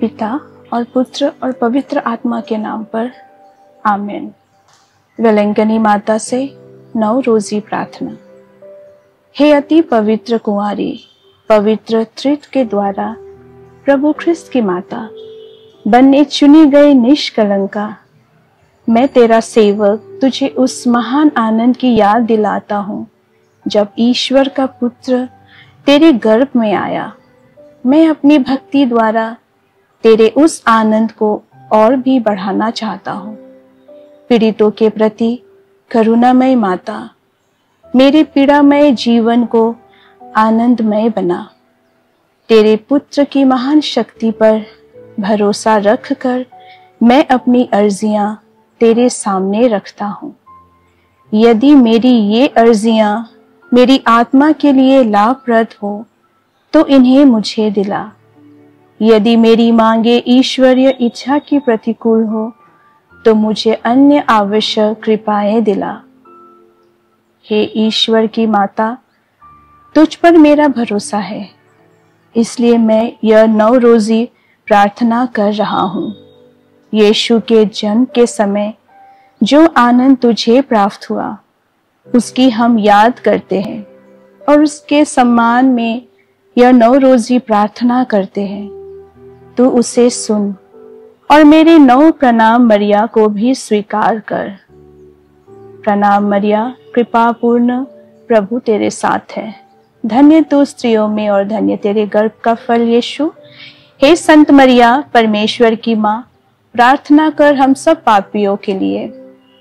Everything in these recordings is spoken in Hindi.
पिता और पुत्र और पवित्र आत्मा के नाम पर आमीन। वेलंकनी माता से 9 रोजी प्रार्थना। हे अति पवित्र कुंवारी, पवित्र त्रित्व के द्वारा प्रभु ख्रिस्त की माता बनने चुनी गई निष्कलंका, मैं तेरा सेवक तुझे उस महान आनंद की याद दिलाता हूँ जब ईश्वर का पुत्र तेरे गर्भ में आया। मैं अपनी भक्ति द्वारा तेरे उस आनंद को और भी बढ़ाना चाहता हूँ। पीड़ितों के प्रति करुणामय माता, मेरे पीड़ामय जीवन को आनंदमय बना। तेरे पुत्र की महान शक्ति पर भरोसा रखकर मैं अपनी अर्जियां तेरे सामने रखता हूँ। यदि मेरी ये अर्जियां मेरी आत्मा के लिए लाभप्रद हो तो इन्हें मुझे दिला। यदि मेरी मांगे ईश्वरीय इच्छा की प्रतिकूल हो तो मुझे अन्य आवश्यक कृपाएं दिला। हे ईश्वर की माता, तुझ पर मेरा भरोसा है, इसलिए मैं यह 9 रोजी प्रार्थना कर रहा हूँ। यीशु के जन्म के समय जो आनंद तुझे प्राप्त हुआ उसकी हम याद करते हैं और उसके सम्मान में यह 9 रोजी प्रार्थना करते हैं। तू उसे सुन और मेरे 9 प्रणाम मरिया को भी स्वीकार कर। प्रणाम मरिया, कृपापूर्ण, प्रभु तेरे साथ है। धन्य तू स्त्रियों में और धन्य तेरे गर्भ का फल यीशु। हे संत मरिया, परमेश्वर की माँ, प्रार्थना कर हम सब पापियों के लिए,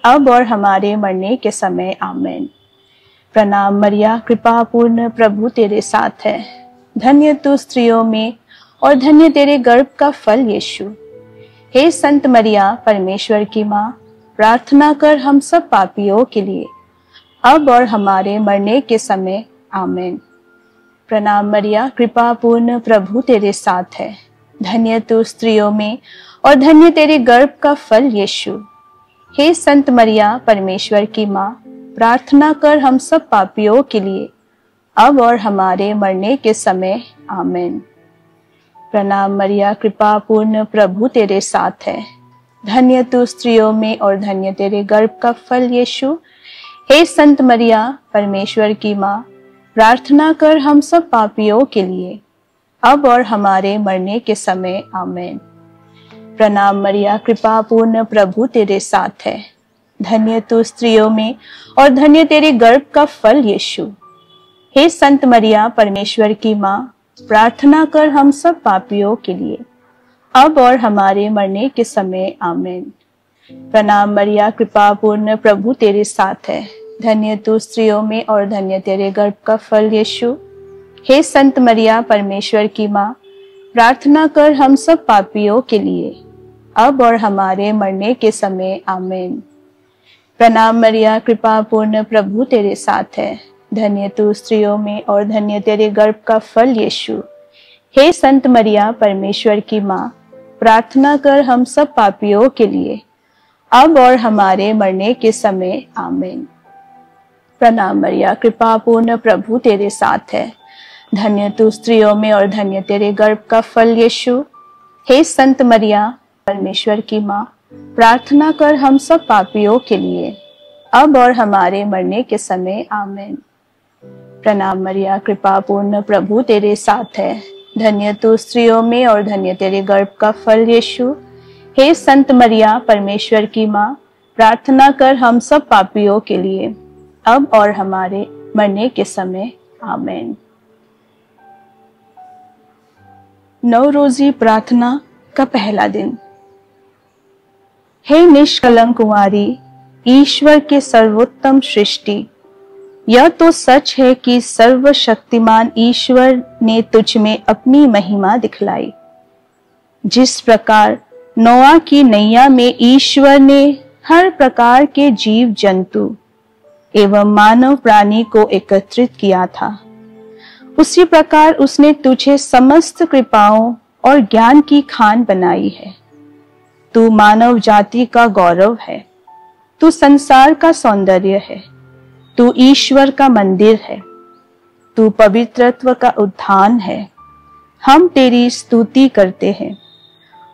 अब और हमारे मरने के समय। आमीन। प्रणाम मरिया, कृपापूर्ण, प्रभु तेरे साथ है। धन्य तू स्त्रियों में और धन्य तेरे गर्भ का फल यीशु। हे संत मरिया, परमेश्वर की माँ, प्रार्थना कर हम सब पापियों के लिए, अब और हमारे मरने के समय। आमीन। प्रणाम मरिया, कृपापूर्ण, प्रभु तेरे साथ है। धन्य तू स्त्रियों में और धन्य तेरे गर्भ का फल यीशु। हे संत मरिया, परमेश्वर की माँ, प्रार्थना कर हम सब पापियों के लिए, अब और हमारे मरने के समय। आमीन। प्रणाम मरिया, कृपापूर्ण, प्रभु तेरे साथ है। धन्य तू स्त्रियों में और धन्य तेरे गर्भ का फल यीशु। हे संत मरिया, परमेश्वर की माँ, प्रार्थना कर हम सब पापियों के लिए, अब और हमारे मरने के समय। आमीन। प्रणाम मरिया, कृपापूर्ण, प्रभु तेरे साथ है। धन्य तू स्त्रियों में और धन्य तेरे गर्भ का फल यीशु। हे संत मरिया, परमेश्वर की माँ, प्रार्थना कर हम सब पापियों के लिए, अब और हमारे मरने के समय। आमीन। प्रणाम मरिया, कृपापूर्ण, प्रभु तेरे साथ है। धन्य तू स्त्रियों में और धन्य तेरे गर्भ का फल यीशु। हे संत मरिया, परमेश्वर की माँ, प्रार्थना कर हम सब पापियों के लिए, अब और हमारे मरने के समय। आमीन। प्रणाम मरिया, कृपापूर्ण, प्रभु तेरे साथ है। धन्य तू स्त्रियों में और धन्य तेरे गर्भ का फल यीशु। हे संत मरिया, परमेश्वर की माँ, प्रार्थना कर हम सब पापियों के लिए, अब और हमारे मरने के समय। आमीन। प्रणाम मरिया, कृपापूर्ण, प्रभु तेरे साथ है। धन्य तू स्त्रियों में और धन्य तेरे गर्भ का फल यीशु। हे संत मरिया, परमेश्वर की माँ, प्रार्थना कर हम सब पापियों के लिए, अब और हमारे मरने के समय। आमीन। प्रणाम मरिया, कृपापूर्ण, प्रभु तेरे साथ है। धन्य तू स्त्रियों में और धन्य तेरे गर्भ का फल यीशु। हे संत मरिया, परमेश्वर की माँ, प्रार्थना कर हम सब पापियों के लिए, अब और हमारे मरने के समय। आमीन। नवरोजी प्रार्थना का पहला दिन। हे निष्कलंक कुंवारी, ईश्वर के सर्वोत्तम सृष्टि, यह तो सच है कि सर्वशक्तिमान ईश्वर ने तुझ में अपनी महिमा दिखलाई। जिस प्रकार नोआ की नैया में ईश्वर ने हर प्रकार के जीव जंतु एवं मानव प्राणी को एकत्रित किया था, उसी प्रकार उसने तुझे समस्त कृपाओं और ज्ञान की खान बनाई है। तू मानव जाति का गौरव है, तू संसार का सौंदर्य है, तू ईश्वर का मंदिर है, तू पवित्रत्व का उद्यान है। हम तेरी स्तुति करते हैं।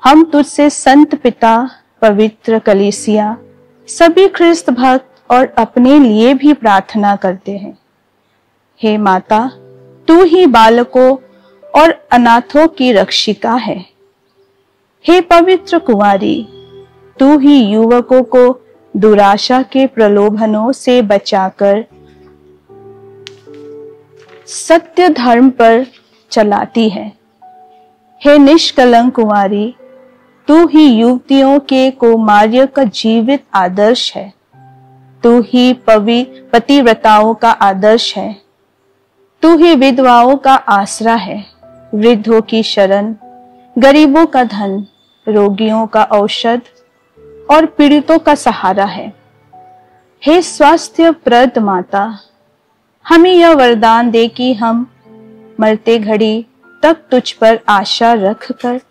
हम तुझसे संत पिता, पवित्र कलीसिया, सभी ख्रिस्त भक्त और अपने लिए भी प्रार्थना करते हैं। हे माता, तू ही बालकों और अनाथों की रक्षिका है। हे पवित्र कुंवारी, तू ही युवकों को दुराशा के प्रलोभनों से बचाकर सत्य धर्म पर चलाती है। हे निष्कलंक कुंवारी, तू ही युवतियों के कौमार्य का जीवित आदर्श है। तू ही पतिव्रताओं का आदर्श है। तू ही विधवाओं का आसरा है, वृद्धों की शरण, गरीबों का धन, रोगियों का औषध और पीड़ितों का सहारा है। हे स्वास्थ्य प्रद माता, हमें यह वरदान दे कि हम मरते घड़ी तक तुझ पर आशा रखकर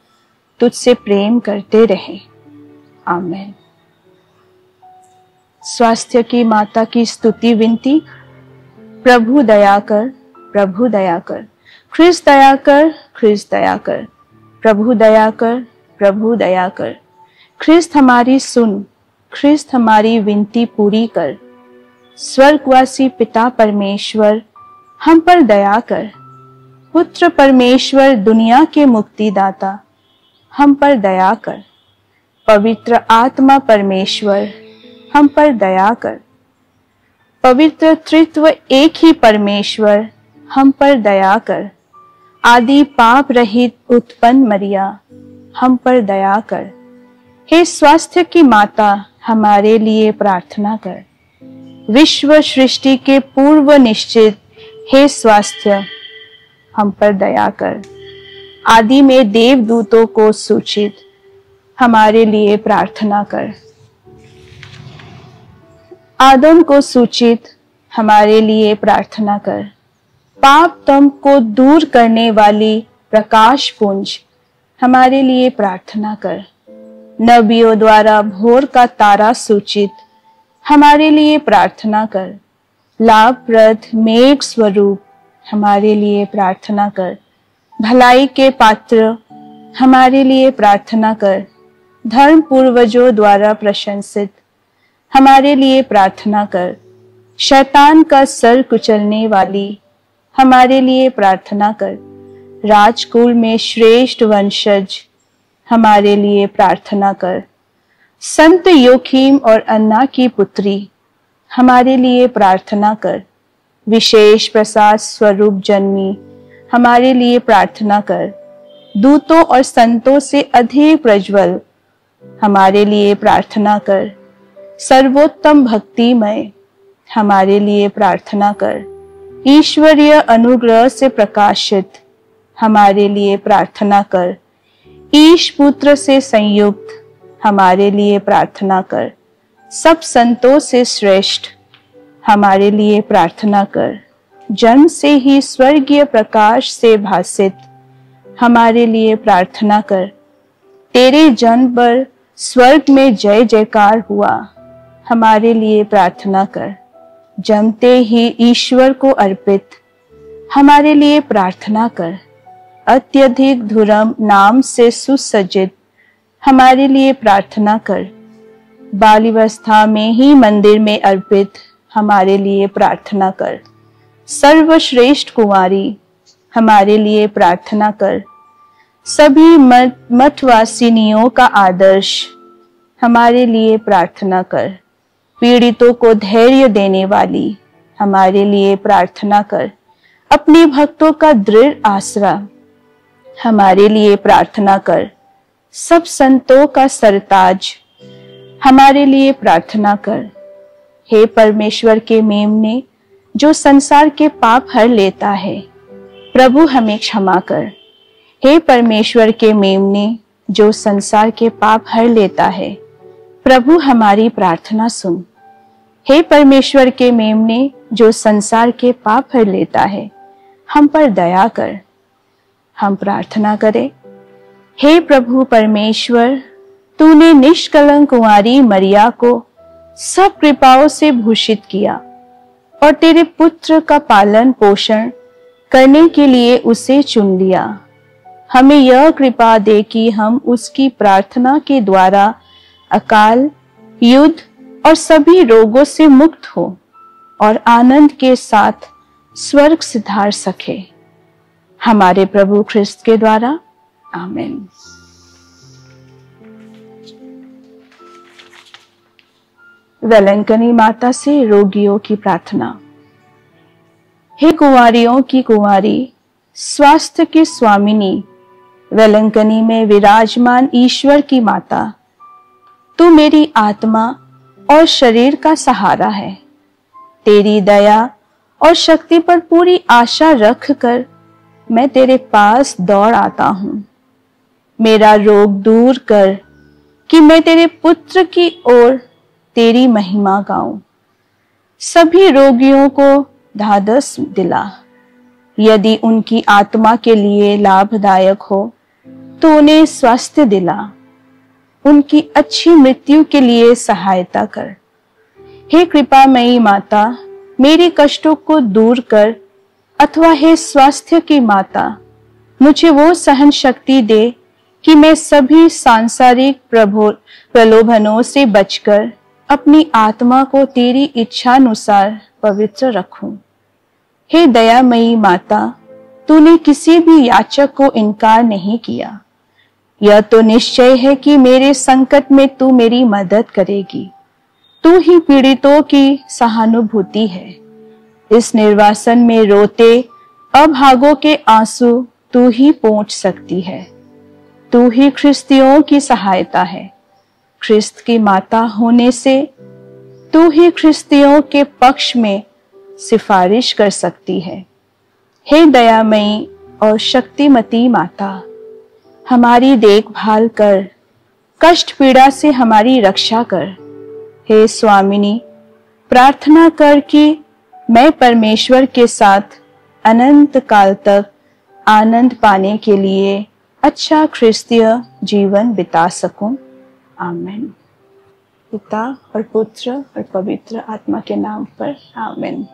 तुझसे प्रेम करते रहें। आमीन। स्वास्थ्य की माता की स्तुति विनती। प्रभु दया कर, प्रभु दया कर, ख्रिस्त दया कर, ख्रिस्त दया कर, प्रभु दया कर, प्रभु दया कर। ख्रिस्त हमारी सुन, ख्रिस्त हमारी विनती पूरी कर। स्वर्गवासी पिता परमेश्वर, हम पर दया कर। पुत्र परमेश्वर, दुनिया के मुक्तिदाता, हम पर दया कर। पवित्र आत्मा परमेश्वर, हम पर दया कर। पवित्र त्रित्व एक ही परमेश्वर, हम पर दया कर। आदि पाप रहित उत्पन्न मरिया, हम पर दया कर। हे स्वास्थ्य की माता, हमारे लिए प्रार्थना कर। विश्व सृष्टि के पूर्व निश्चित हे स्वास्थ्य, हम पर दया कर। आदि में देवदूतों को सूचित, हमारे लिए प्रार्थना कर। आदम को सूचित, हमारे लिए प्रार्थना कर। पाप तम को दूर करने वाली प्रकाश पुंज, हमारे लिए प्रार्थना कर। नबियों द्वारा भोर का तारा सूचित, हमारे लिए प्रार्थना कर। लाभप्रद मेघ स्वरूप, हमारे लिए प्रार्थना कर। भलाई के पात्र, हमारे लिए प्रार्थना कर। धर्म पूर्वजों द्वारा प्रशंसित, हमारे लिए प्रार्थना कर। शैतान का सर कुचलने वाली, हमारे लिए प्रार्थना कर। राजकुल में श्रेष्ठ वंशज, हमारे लिए प्रार्थना कर। संत योखीम और अन्ना की पुत्री, हमारे लिए प्रार्थना कर। विशेष प्रसाद स्वरूप जन्मी, हमारे लिए प्रार्थना कर। दूतों और संतों से अधिक प्रज्वल, हमारे लिए प्रार्थना कर। सर्वोत्तम भक्तिमय, हमारे लिए प्रार्थना कर। ईश्वरीय अनुग्रह से प्रकाशित, हमारे लिए प्रार्थना कर। ईश पुत्र से संयुक्त, हमारे लिए प्रार्थना कर। सब संतों से श्रेष्ठ, हमारे लिए प्रार्थना कर। जन्म से ही स्वर्गीय प्रकाश से भासित, हमारे लिए प्रार्थना कर। तेरे जन्म पर स्वर्ग में जय जयकार हुआ, हमारे लिए प्रार्थना कर। जमते ही ईश्वर को अर्पित, हमारे लिए प्रार्थना कर। अत्यधिक धुरम नाम से सुसज्जित, हमारे लिए प्रार्थना कर। बाल्यावस्था में ही मंदिर में अर्पित, हमारे लिए प्रार्थना कर। सर्वश्रेष्ठ कुंवारी, हमारे लिए प्रार्थना कर। सभी मठवासिनियों का आदर्श, हमारे लिए प्रार्थना कर। पीड़ितों को धैर्य देने वाली, हमारे लिए प्रार्थना कर। अपने भक्तों का दृढ़ आसरा, हमारे लिए प्रार्थना कर। सब संतों का सरताज, हमारे लिए प्रार्थना कर। हे परमेश्वर के मेमने, जो संसार के पाप हर लेता है, प्रभु हमें क्षमा कर। हे परमेश्वर के मेमने, जो संसार के पाप हर लेता है, प्रभु हमारी प्रार्थना सुन। हे परमेश्वर के मेमने, जो संसार के पाप हर लेता है, हम पर दया कर। हम प्रार्थना करें। हे प्रभु परमेश्वर, तूने निष्कलंक कुंवारी मरिया को सब कृपाओं से भूषित किया और तेरे पुत्र का पालन पोषण करने के लिए उसे चुन लिया। हमें यह कृपा दे कि हम उसकी प्रार्थना के द्वारा अकाल, युद्ध और सभी रोगों से मुक्त हो और आनंद के साथ स्वर्ग सिधार सके। हमारे प्रभु ख्रिस्त के द्वारा, आमीन। वेलंकनी माता से रोगियों की प्रार्थना। हे कुंवारियों की कुंवारी, स्वास्थ्य की स्वामिनी, वेलंकनी में विराजमान ईश्वर की माता, तू मेरी आत्मा और शरीर का सहारा है। तेरी दया और शक्ति पर पूरी आशा रख कर मैं तेरे पास दौड़ आता हूं। मेरा रोग दूर कर कि मैं तेरे पुत्र की ओर तेरी महिमा गाऊं। सभी रोगियों को ढाढ़स दिला। यदि उनकी आत्मा के लिए लाभदायक हो तो उन्हें स्वास्थ्य दिला। उनकी अच्छी मृत्यु के लिए सहायता कर। हे कृपामयी माता, मेरे कष्टों को दूर कर, अथवा हे स्वास्थ्य की माता, मुझे वो सहन शक्ति दे कि मैं सभी सांसारिक प्रलोभनों से बचकर अपनी आत्मा को तेरी इच्छानुसार पवित्र रखूं। हे दयामयी माता, तूने किसी भी याचक को इनकार नहीं किया। यह तो निश्चय है कि मेरे संकट में तू मेरी मदद करेगी। तू ही पीड़ितों की सहानुभूति है। इस निर्वासन में रोते अभागों के आंसू तू ही पोंछ सकती है। तू ही ख्रिस्तियों की सहायता है। ख्रिस्त की माता होने से तू ही ख्रिस्तियों के पक्ष में सिफारिश कर सकती है। हे दयामयी और शक्तिमती माता, हमारी देखभाल कर, कष्ट पीड़ा से हमारी रक्षा कर। हे स्वामिनी, प्रार्थना कर कि मैं परमेश्वर के साथ अनंत काल तक आनंद पाने के लिए अच्छा ख्रिस्तीय जीवन बिता सकूं। आमीन। पिता और पुत्र और पवित्र आत्मा के नाम पर, आमीन।